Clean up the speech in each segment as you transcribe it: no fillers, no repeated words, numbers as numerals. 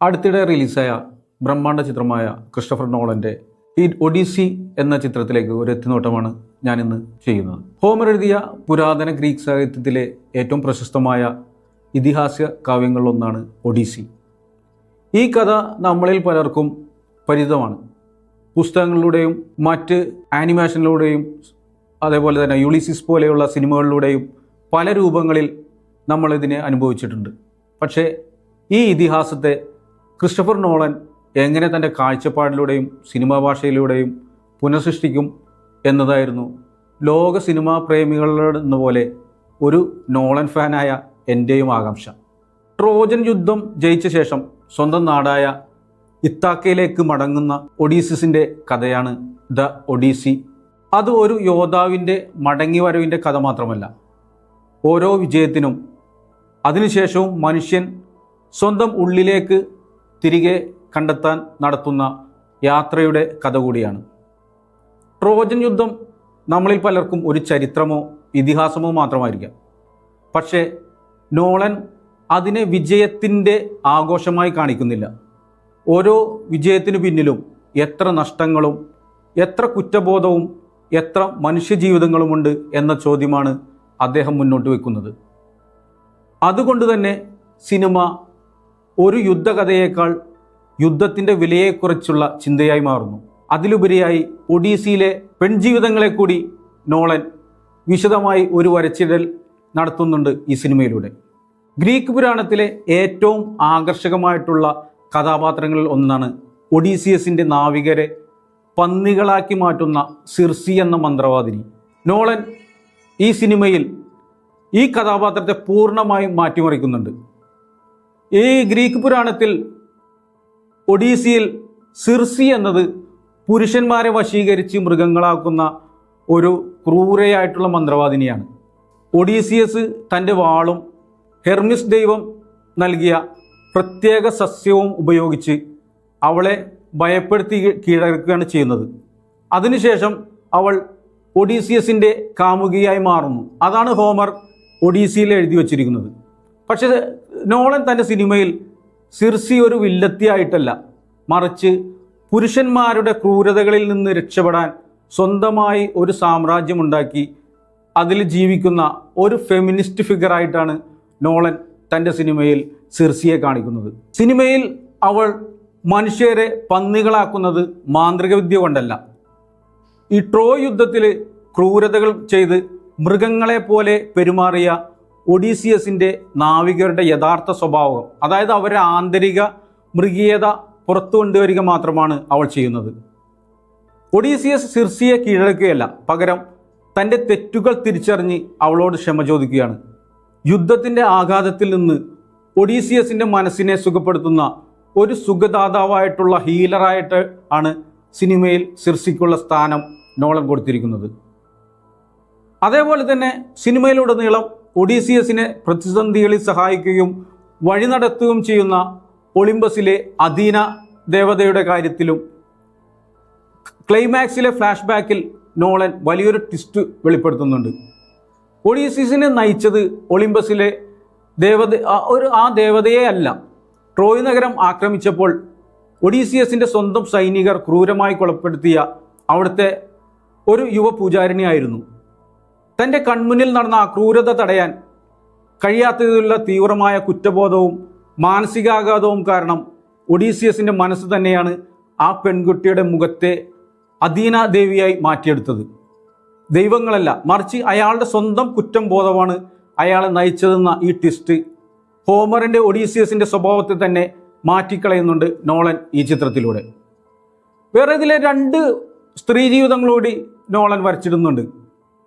അടുത്തിടെ റിലീസായ ബ്രഹ്മാണ്ഡ ചിത്രമായ ക്രിസ്റ്റഫർ നോളൻ്റെ ഈ ഒഡീസി എന്ന ചിത്രത്തിലേക്ക് ഒരു എത്തിനോട്ടമാണ് ഞാനിന്ന് ചെയ്യുന്നത്. ഹോമർ എഴുതിയ പുരാതന ഗ്രീക്ക് സാഹിത്യത്തിലെ ഏറ്റവും പ്രശസ്തമായ ഇതിഹാസ കാവ്യങ്ങളിലൊന്നാണ് ഒഡീസി. ഈ കഥ നമ്മളിൽ പലർക്കും പരിചിതമാണ്. പുസ്തകങ്ങളിലൂടെയും മറ്റ് ആനിമേഷനിലൂടെയും അതേപോലെ തന്നെ യുളിസിസ് പോലെയുള്ള സിനിമകളിലൂടെയും പല രൂപങ്ങളിൽ നമ്മളിതിനെ അനുഭവിച്ചിട്ടുണ്ട്. പക്ഷേ ഈ ഇതിഹാസത്തെ ക്രിസ്റ്റഫർ നോളൻ എങ്ങനെ തൻ്റെ കാഴ്ചപ്പാടിലൂടെയും സിനിമാ ഭാഷയിലൂടെയും പുനഃസൃഷ്ടിക്കും എന്നതായിരുന്നു ലോക സിനിമാ പ്രേമികളെന്ന പോലെ ഒരു നോളൻ ഫാനായ എൻ്റെയും ആകാംക്ഷ. ട്രോജൻ യുദ്ധം ജയിച്ച ശേഷം സ്വന്തം നാടായ ഇത്താക്കയിലേക്ക് മടങ്ങുന്ന ഒഡീസിസിൻ്റെ കഥയാണ് ദ ഒഡീസി. അത് ഒരു യോദ്ധാവിൻ്റെ മടങ്ങിവരവിൻ്റെ കഥ മാത്രമല്ല, ഓരോ വിജയത്തിനും അതിനുശേഷവും മനുഷ്യൻ സ്വന്തം ഉള്ളിലേക്ക് തിരികെ കണ്ടെത്താൻ നടത്തുന്ന യാത്രയുടെ കഥ കൂടിയാണ്. ട്രോജൻ യുദ്ധം നമ്മളിൽ പലർക്കും ഒരു ചരിത്രമോ ഇതിഹാസമോ മാത്രമായിരിക്കാം. പക്ഷേ നോളൻ അതിനെ വിജയത്തിൻ്റെ ആഘോഷമായി കാണിക്കുന്നില്ല. ഓരോ വിജയത്തിനു പിന്നിലും എത്ര നഷ്ടങ്ങളും എത്ര കുറ്റബോധവും എത്ര മനുഷ്യജീവിതങ്ങളുമുണ്ട് എന്ന ചോദ്യമാണ് അദ്ദേഹം മുന്നോട്ട് വയ്ക്കുന്നത്. അതുകൊണ്ട് തന്നെ സിനിമ ഒരു യുദ്ധകഥയേക്കാൾ യുദ്ധത്തിൻ്റെ വിലയെക്കുറിച്ചുള്ള ചിന്തയായി മാറുന്നു. അതിലുപരിയായി ഒഡീസിയിലെ പെൺജീവിതങ്ങളെ കൂടി നോളൻ വിശദമായി ഒരു വരച്ചിടൽ നടത്തുന്നുണ്ട് ഈ സിനിമയിലൂടെ. ഗ്രീക്ക് പുരാണത്തിലെ ഏറ്റവും ആകർഷകമായിട്ടുള്ള കഥാപാത്രങ്ങളിൽ ഒന്നാണ് ഒഡീസിയസിൻ്റെ നാവികരെ പന്നികളാക്കി മാറ്റുന്ന സിർസി എന്ന മന്ത്രവാദിനി. നോളൻ ഈ സിനിമയിൽ ഈ കഥാപാത്രത്തെ പൂർണ്ണമായും മാറ്റിമറിക്കുന്നുണ്ട്. ഈ ഗ്രീക്ക് പുരാണത്തിൽ ഒഡീസിയിൽ സിർസി എന്നത് പുരുഷന്മാരെ വശീകരിച്ച് മൃഗങ്ങളാക്കുന്ന ഒരു ക്രൂരയായിട്ടുള്ള മന്ത്രവാദിനിയാണ്. ഒഡീസിയസ് തൻ്റെ വാളും ഹെർമിസ് ദൈവം നൽകിയ പ്രത്യേക സസ്യവും ഉപയോഗിച്ച് അവളെ ഭയപ്പെടുത്തി കീഴടക്കുകയാണ് ചെയ്യുന്നത്. അതിനുശേഷം അവൾ ഒഡീസിയസിൻ്റെ കാമുകിയായി മാറുന്നു. അതാണ് ഹോമർ ഒഡീസിയിൽ എഴുതി വച്ചിരിക്കുന്നത്. പക്ഷേ നോളൻ തൻ്റെ സിനിമയിൽ സിർസി ഒരു വില്ലത്തിയായിട്ടല്ല, മറിച്ച് പുരുഷന്മാരുടെ ക്രൂരതകളിൽ നിന്ന് രക്ഷപ്പെടാൻ സ്വന്തമായി ഒരു സാമ്രാജ്യമുണ്ടാക്കി അതിൽ ജീവിക്കുന്ന ഒരു ഫെമിനിസ്റ്റ് ഫിഗറായിട്ടാണ് നോളൻ തൻ്റെ സിനിമയിൽ സിർസിയെ കാണിക്കുന്നത്. സിനിമയിൽ അവൾ മനുഷ്യരെ പന്നികളാക്കുന്നത് മാന്ത്രിക വിദ്യ കൊണ്ടല്ല. ഈ ട്രോയ് യുദ്ധത്തിൽ ക്രൂരതകൾ ചെയ്ത് മൃഗങ്ങളെ പോലെ പെരുമാറിയ ഒഡീസിയസിൻ്റെ നാവികരുടെ യഥാർത്ഥ സ്വഭാവം, അതായത് അവരുടെ ആന്തരിക മൃഗീയത പുറത്തു കൊണ്ടുവരിക മാത്രമാണ് അവൾ ചെയ്യുന്നത്. ഒഡീസിയസ് സിർസിയെ കീഴടക്കുകയല്ല, പകരം തൻ്റെ തെറ്റുകൾ തിരിച്ചറിഞ്ഞ് അവളോട് ക്ഷമ ചോദിക്കുകയാണ്. യുദ്ധത്തിൻ്റെ ആഘാതത്തിൽ നിന്ന് ഒഡീസിയസിൻ്റെ മനസ്സിനെ സുഖപ്പെടുത്തുന്ന ഒരു സുഖദാതാവായിട്ടുള്ള ഹീലറായിട്ട് ആണ് സിനിമയിൽ സിർസിക്കുള്ള സ്ഥാനം നോളൻ കൊടുത്തിരിക്കുന്നത്. അതേപോലെ തന്നെ സിനിമയിലുടനീളം ഒഡീസിയസിനെ പ്രതിസന്ധികളിൽ സഹായിക്കുകയും വഴി നടത്തുകയും ചെയ്യുന്ന ഒളിമ്പസിലെ അഥീന ദേവതയുടെ കാര്യത്തിലും ക്ലൈമാക്സിലെ ഫ്ലാഷ് ബാക്കിൽ നോളൻ വലിയൊരു ട്വിസ്റ്റ് വെളിപ്പെടുത്തുന്നുണ്ട്. ഒഡീസിയസിനെ നയിച്ചത് ഒളിമ്പസിലെ ആ ദേവതയെ അല്ല. ട്രോയ് നഗരം ആക്രമിച്ചപ്പോൾ ഒഡീസിയസിൻ്റെ സ്വന്തം സൈനികർ ക്രൂരമായി കൊലപ്പെടുത്തിയ അവിടുത്തെ ഒരു യുവ പൂജാരിണിയായിരുന്നു. തൻ്റെ കൺമുന്നിൽ നടന്ന ആ ക്രൂരത തടയാൻ കഴിയാത്തതിലുള്ള തീവ്രമായ കുറ്റബോധവും മാനസികാഘാതവും കാരണം ഒഡീസിയസിൻ്റെ മനസ്സ് തന്നെയാണ് ആ പെൺകുട്ടിയുടെ മുഖത്തെ അഥീന ദേവിയായി മാറ്റിയെടുത്തത്. ദൈവങ്ങളല്ല, മറിച്ച് അയാളുടെ സ്വന്തം കുറ്റം ബോധമാണ് അയാളെ നയിച്ചതെന്ന ഈ ട്വിസ്റ്റ് ഹോമറിൻ്റെ ഒഡീസിയസിൻ്റെ സ്വഭാവത്തെ തന്നെ മാറ്റിക്കളയുന്നുണ്ട് നോളൻ ഈ ചിത്രത്തിലൂടെ. വേറെ ഇതിലെ 2 സ്ത്രീ ജീവിതങ്ങളോടി നോളൻ വരച്ചിടുന്നുണ്ട്.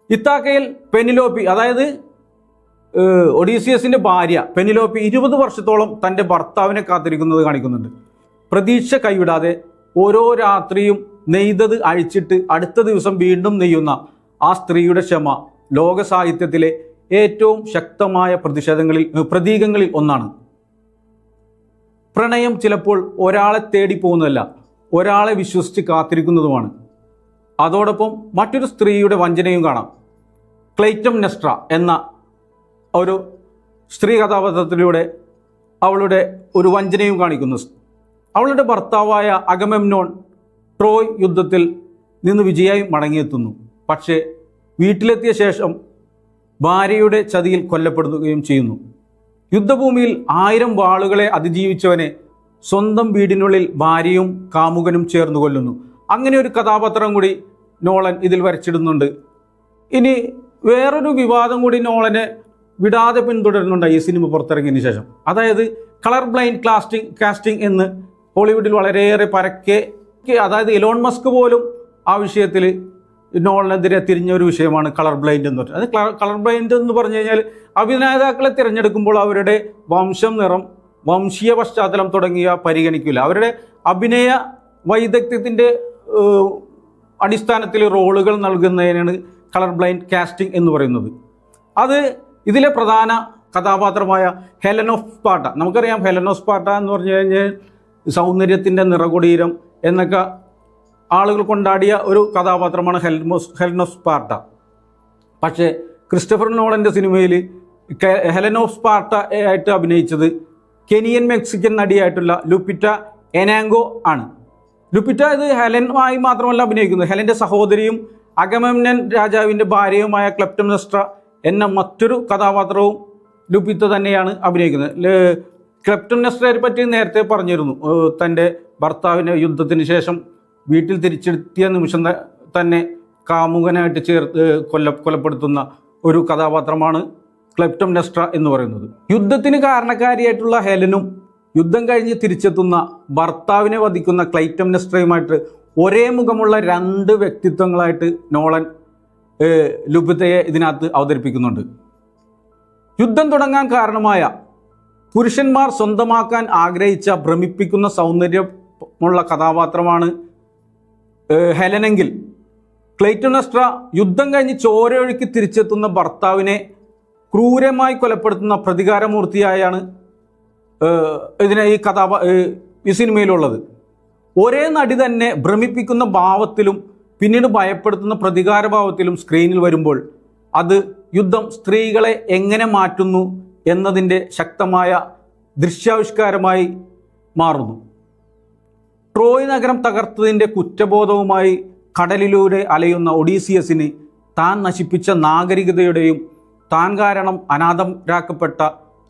ഇത്താക്കയിൽ പെനിലോപ്പി, അതായത് ഒഡീസിയസിൻ്റെ ഭാര്യ പെനിലോപ്പി 20 വർഷത്തോളം തൻ്റെ ഭർത്താവിനെ കാത്തിരിക്കുന്നത് കാണിക്കുന്നുണ്ട്. പ്രതീക്ഷ കൈവിടാതെ ഓരോ രാത്രിയും നെയ്തത് അഴിച്ചിട്ട് അടുത്ത ദിവസം വീണ്ടും നെയ്യുന്ന ആ സ്ത്രീയുടെ ക്ഷമ ലോക സാഹിത്യത്തിലെ ഏറ്റവും ശക്തമായ പ്രതീകങ്ങളിൽ ഒന്നാണ്. പ്രണയം ചിലപ്പോൾ ഒരാളെ തേടി പോകുന്നതല്ല, ഒരാളെ വിശ്വസിച്ച് കാത്തിരിക്കുന്നതുമാണ്. അതോടൊപ്പം മറ്റൊരു സ്ത്രീയുടെ വഞ്ചനയും കാണാം. ക്ലൈറ്റംനെസ്ട്ര എന്ന ഒരു സ്ത്രീ കഥാപാത്രത്തിലൂടെ അവളുടെ ഒരു വഞ്ചനയും കാണിക്കുന്നു അവളുടെ ഭർത്താവായ അഗമെമ്നോൻ ട്രോയ് യുദ്ധത്തിൽ നിന്ന് വിജയായി മടങ്ങിയെത്തുന്നു. പക്ഷേ വീട്ടിലെത്തിയ ശേഷം ഭാര്യയുടെ ചതിയിൽ കൊല്ലപ്പെടുകയും ചെയ്യുന്നു. യുദ്ധഭൂമിയിൽ 1000 വാളുകളെ അതിജീവിച്ചവനെ സ്വന്തം വീടിനുള്ളിൽ ഭാര്യയും കാമുകനും ചേർന്ന് കൊല്ലുന്നു. അങ്ങനെ ഒരു കഥാപാത്രം കൂടി നോളൻ ഇതിൽ വരച്ചിടുന്നുണ്ട്. ഇനി വേറൊരു വിവാദം കൂടി നോളനെ വിടാതെ പിന്തുടരുന്നുണ്ട് ഈ സിനിമ പുറത്തിറങ്ങിയതിന് ശേഷം. അതായത് കളർ ബ്ലൈൻഡ് കാസ്റ്റിംഗ് എന്ന് ഹോളിവുഡിൽ വളരെയേറെ പരക്കെ, അതായത് എലോൺ മസ്ക് പോലും ആ വിഷയത്തിൽ നോളനെതിരെ തിരിഞ്ഞ ഒരു വിഷയമാണ് കളർ ബ്ലൈൻഡ് എന്ന് പറഞ്ഞത്. അത് കളർ ബ്ലൈൻഡ് എന്ന് പറഞ്ഞു കഴിഞ്ഞാൽ അഭിനേതാക്കളെ തിരഞ്ഞെടുക്കുമ്പോൾ അവരുടെ വംശം, നിറം, വംശീയ പശ്ചാത്തലം തുടങ്ങിയ പരിഗണിക്കില്ല. അവരുടെ അഭിനയ വൈദഗ്ധ്യത്തിൻ്റെ അടിസ്ഥാനത്തിൽ റോളുകൾ നൽകുന്നതിനാണ് കളർ ബ്ലൈൻഡ് കാസ്റ്റിംഗ് എന്ന് പറയുന്നത്. അത് ഇതിലെ പ്രധാന കഥാപാത്രമായ ഹെലൻ ഓഫ് സ്പാർട്ട, നമുക്കറിയാം ഹെലൻ ഓഫ് സ്പാർട്ട എന്ന് പറഞ്ഞു കഴിഞ്ഞാൽ സൗന്ദര്യത്തിൻ്റെ നിറകൊടീരം എന്നൊക്കെ ആളുകൾ കൊണ്ടാടിയ ഒരു കഥാപാത്രമാണ് ഹെലൻ ഓഫ് സ്പാർട്ട. പക്ഷേ ക്രിസ്റ്റഫർ നോളൻ്റെ സിനിമയിൽ ഹെലൻ ഓഫ് സ്പാർട്ട ആയിട്ട് അഭിനയിച്ചത് കെനിയൻ മെക്സിക്കൻ നടിയായിട്ടുള്ള ലുപ്പിറ്റ എനാങ്കോ ആണ്. ലുപ്പിറ്റ ഇത് ഹെലനുമായി മാത്രമല്ല അഭിനയിക്കുന്നത്, ഹെലൻ്റെ സഹോദരിയും അഗമെമ്നൻ രാജാവിൻ്റെ ഭാര്യയുമായ ക്ലെപ്റ്റംനെസ്ട്ര എന്ന മറ്റൊരു കഥാപാത്രവും ലുപ്പിറ്റ തന്നെയാണ് അഭിനയിക്കുന്നത്. ക്ലെപ്റ്റംനെസ്ട്രയെ പറ്റി നേരത്തെ പറഞ്ഞിരുന്നു. തൻ്റെ ഭർത്താവിനെ യുദ്ധത്തിന് ശേഷം വീട്ടിൽ തിരിച്ചെത്തിയ നിമിഷം തന്നെ കാമുകനായിട്ട് കൊലപ്പെടുത്തുന്ന ഒരു കഥാപാത്രമാണ് ക്ലെപ്റ്റംനെസ്ട്ര എന്ന് പറയുന്നത്. യുദ്ധത്തിന് കാരണക്കാരിയായിട്ടുള്ള ഹെലനും യുദ്ധം കഴിഞ്ഞ് തിരിച്ചെത്തുന്ന ഭർത്താവിനെ വധിക്കുന്ന ക്ലെപ്റ്റംനെസ്ട്രയുമായിട്ട് ഒരേ മുഖമുള്ള 2 വ്യക്തിത്വങ്ങളായിട്ട് നോളൻ ലുപ്പിറ്റയെ ഇതിനകത്ത് അവതരിപ്പിക്കുന്നുണ്ട്. യുദ്ധം തുടങ്ങാൻ കാരണമായ പുരുഷന്മാർ സ്വന്തമാക്കാൻ ആഗ്രഹിച്ച ഭ്രമിപ്പിക്കുന്ന സൗന്ദര്യമുള്ള കഥാപാത്രമാണ് ഹെലനെങ്കിൽ ക്ലെപ്റ്റംനെസ്ട്ര യുദ്ധം കഴിഞ്ഞ് ചോരയൊഴുക്കി തിരിച്ചെത്തുന്ന ഭർത്താവിനെ ക്രൂരമായി കൊലപ്പെടുത്തുന്ന പ്രതികാരമൂർത്തിയായാണ് ഈ സിനിമയിലുള്ളത്. ഒരേ നടി തന്നെ ഭ്രമിപ്പിക്കുന്ന ഭാവത്തിലും പിന്നീട് ഭയപ്പെടുത്തുന്ന പ്രതികാരഭാവത്തിലും സ്ക്രീനിൽ വരുമ്പോൾ അത് യുദ്ധം സ്ത്രീകളെ എങ്ങനെ മാറ്റുന്നു എന്നതിൻ്റെ ശക്തമായ ദൃശ്യാവിഷ്കാരമായി മാറുന്നു. ട്രോയ് നഗരം തകർത്തതിൻ്റെ കുറ്റബോധവുമായി കടലിലൂടെ അലയുന്ന ഒഡീസിയസിന് താൻ നശിപ്പിച്ച നാഗരികതയുടെയും താൻ കാരണം അനാഥരാക്കപ്പെട്ട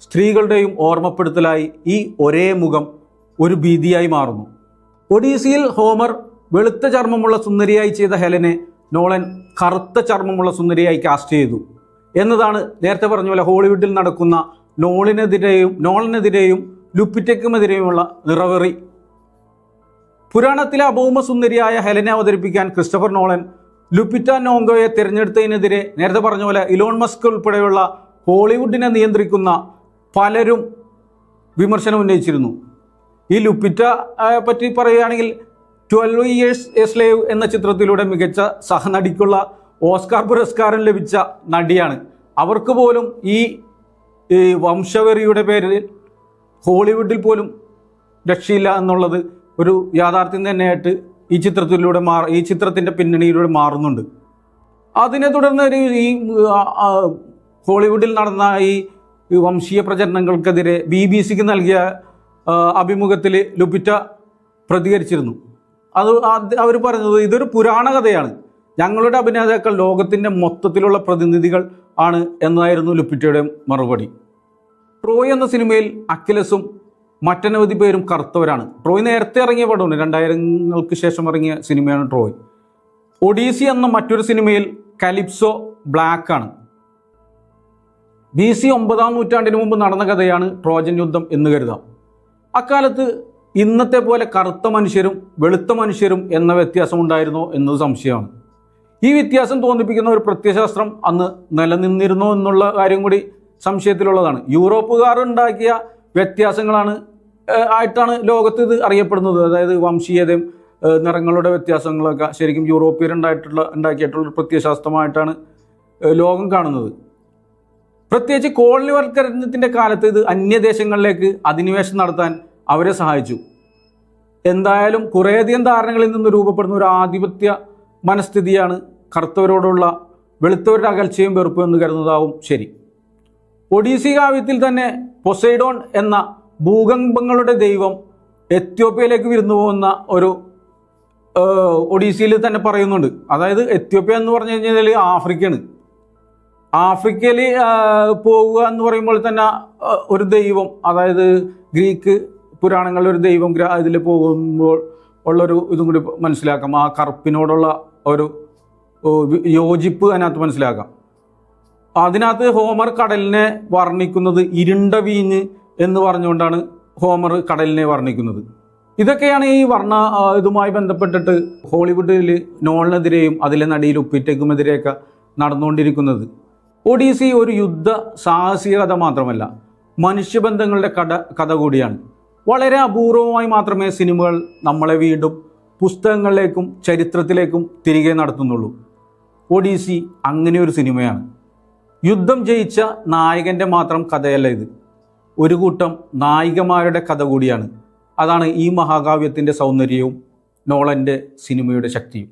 സ്ത്രീകളുടെയും ഓർമ്മപ്പെടുത്തലായി ഈ ഒരേ മുഖം ഒരു ഭീതിയായി മാറുന്നു. ഒഡീസിയിൽ ഹോമർ വെളുത്ത ചർമ്മമുള്ള സുന്ദരിയായി ചെയ്ത ഹെലനെ നോളൻ കറുത്ത ചർമ്മമുള്ള സുന്ദരിയായി കാസ്റ്റ് ചെയ്തു എന്നതാണ് നേരത്തെ പറഞ്ഞ പോലെ ഹോളിവുഡിൽ നടക്കുന്ന നോളനെതിരെയും ലുപ്പിറ്റയ്ക്കുമെതിരെയുമുള്ള നിറവെറി. പുരാണത്തിലെ അഭൗമ സുന്ദരിയായ ഹെലനെ അവതരിപ്പിക്കാൻ ക്രിസ്റ്റഫർ നോളൻ ലുപ്പിറ്റ നോങ്കോയെ തിരഞ്ഞെടുത്തതിനെതിരെ നേരത്തെ പറഞ്ഞ പോലെ ഇലോൺ മസ്ക് ഉൾപ്പെടെയുള്ള ഹോളിവുഡിനെ നിയന്ത്രിക്കുന്ന പലരും വിമർശനം ഉന്നയിച്ചിരുന്നു. ഈ ലുപ്പിറ്റ പറ്റി പറയുകയാണെങ്കിൽ 12 Years a Slave എന്ന ചിത്രത്തിലൂടെ മികച്ച സഹനടിക്കുള്ള ഓസ്കാർ പുരസ്കാരം ലഭിച്ച നടിയാണ്. അവർക്ക് പോലും ഈ വംശവെറിയുടെ പേരിൽ ഹോളിവുഡിൽ പോലും രക്ഷയില്ല എന്നുള്ളത് ഒരു യാഥാർത്ഥ്യം തന്നെയായിട്ട് ഈ ചിത്രത്തിൻ്റെ പിന്നണിയിലൂടെ മാറുന്നുണ്ട്. അതിനെ തുടർന്ന് ഈ ഹോളിവുഡിൽ നടന്ന ഈ വംശീയ പ്രചരണങ്ങൾക്കെതിരെ BBC-ക്ക് നൽകിയ അഭിമുഖത്തിൽ ലുപ്പിറ്റ പ്രതികരിച്ചിരുന്നു. അവർ പറഞ്ഞത് ഇതൊരു പുരാണ കഥയാണ്, ഞങ്ങളുടെ അഭിനേതാക്കൾ ലോകത്തിൻ്റെ മൊത്തത്തിലുള്ള പ്രതിനിധികൾ ആണ് എന്നായിരുന്നു ലുപ്പിറ്റയുടെ മറുപടി. ട്രോയ് എന്ന സിനിമയിൽ അക്കിലസും മറ്റനവധി പേരും കറുത്തവരാണ്. ട്രോയ് നേരത്തെ ഇറങ്ങിയ പടമാണ്, 2000-ങ്ങൾക്ക് ശേഷം ഇറങ്ങിയ സിനിമയാണ് ട്രോയ്. ഒഡീസി എന്ന മറ്റൊരു സിനിമയിൽ കലിപ്സോ ബ്ലാക്ക് ആണ്. BC 9-ാം നൂറ്റാണ്ടിന് മുമ്പ് നടന്ന കഥയാണ് ട്രോജൻ യുദ്ധം എന്ന് കരുതാം. അക്കാലത്ത് ഇന്നത്തെ പോലെ കറുത്ത മനുഷ്യരും വെളുത്ത മനുഷ്യരും എന്ന വ്യത്യാസം ഉണ്ടായിരുന്നോ എന്നത് സംശയമാണ്. ഈ വ്യത്യാസം തോന്നിപ്പിക്കുന്ന ഒരു പ്രത്യയശാസ്ത്രം അന്ന് നിലനിന്നിരുന്നോ എന്നുള്ള കാര്യം കൂടി സംശയത്തിലുള്ളതാണ്. യൂറോപ്പുകാർ ഉണ്ടാക്കിയ ആയിട്ടാണ് ലോകത്ത് ഇത് അറിയപ്പെടുന്നത്. അതായത് വംശീയതയും നിറങ്ങളുടെ വ്യത്യാസങ്ങളൊക്കെ ശരിക്കും യൂറോപ്യർ ഉണ്ടാക്കിയിട്ടുള്ള ഒരു പ്രത്യയശാസ്ത്രമായിട്ടാണ് ലോകം കാണുന്നത്. പ്രത്യേകിച്ച് കോളനിവൽക്കരണത്തിൻ്റെ കാലത്ത് ഇത് അന്യദേശങ്ങളിലേക്ക് അധിനിവേശം നടത്താൻ അവരെ സഹായിച്ചു. എന്തായാലും കുറേയധികം ധാരണകളിൽ നിന്ന് രൂപപ്പെടുന്ന ഒരു ആധിപത്യ മനസ്ഥിതിയാണ് കറുത്തവരോടുള്ള വെളുത്തവരുടെ അകൽച്ചയും വെറുപ്പും എന്ന് കരുതുന്നതാവും ശരി. ഒഡീസി കാവ്യത്തിൽ തന്നെ പൊസൈഡോൺ എന്ന ഭൂകമ്പങ്ങളുടെ ദൈവം എത്യോപ്യയിലേക്ക് വിരുന്നു പോകുന്ന ഒരു ഒഡീസിയിൽ തന്നെ പറയുന്നുണ്ട്. അതായത് എത്യോപ്യ എന്ന് പറഞ്ഞു കഴിഞ്ഞാൽ ആഫ്രിക്കയാണ്. ആഫ്രിക്കയിൽ പോവുക എന്ന് പറയുമ്പോൾ തന്നെ ഒരു ദൈവം, അതായത് ഗ്രീക്ക് പുരാണങ്ങളിലെ ഒരു ദൈവം ഇതിൽ പോകുമ്പോൾ ഉള്ളൊരു ഇതും കൂടി മനസ്സിലാക്കാം. ആ കറുപ്പിനോടുള്ള ഒരു യോജിപ്പ് അതിനകത്ത് മനസ്സിലാക്കാം. അതിനകത്ത് ഹോമർ കടലിനെ വർണ്ണിക്കുന്നത് ഇരുണ്ട വീഞ്ഞ് എന്ന് പറഞ്ഞുകൊണ്ടാണ് ഹോമർ കടലിനെ വർണ്ണിക്കുന്നത്. ഇതൊക്കെയാണ് ഈ ഇതുമായി ബന്ധപ്പെട്ടിട്ട് ഹോളിവുഡിൽ നോളിനെതിരെയും അതിലെ നടിയിൽ ഉപ്പിറ്റേക്കുമെതിരെയൊക്കെ നടന്നുകൊണ്ടിരിക്കുന്നത്. ഒഡീസി ഒരു യുദ്ധ സാഹസിക കഥ മാത്രമല്ല, മനുഷ്യബന്ധങ്ങളുടെ കഥ കൂടിയാണ്. വളരെ അപൂർവമായി മാത്രമേ സിനിമകൾ നമ്മളെ വീണ്ടും പുസ്തകങ്ങളിലേക്കും ചരിത്രത്തിലേക്കും തിരികെ നടത്തുന്നുള്ളൂ. ഒഡീസി അങ്ങനെ ഒരു സിനിമയാണ്. യുദ്ധം ജയിച്ച നായകൻ്റെ മാത്രം കഥയല്ല ഇത്, ഒരു കൂട്ടം നായികമാരുടെ കഥ കൂടിയാണ്. അതാണ് ഈ മഹാകാവ്യത്തിൻ്റെ സൗന്ദര്യവും നോളൻ്റെ സിനിമയുടെ ശക്തിയും.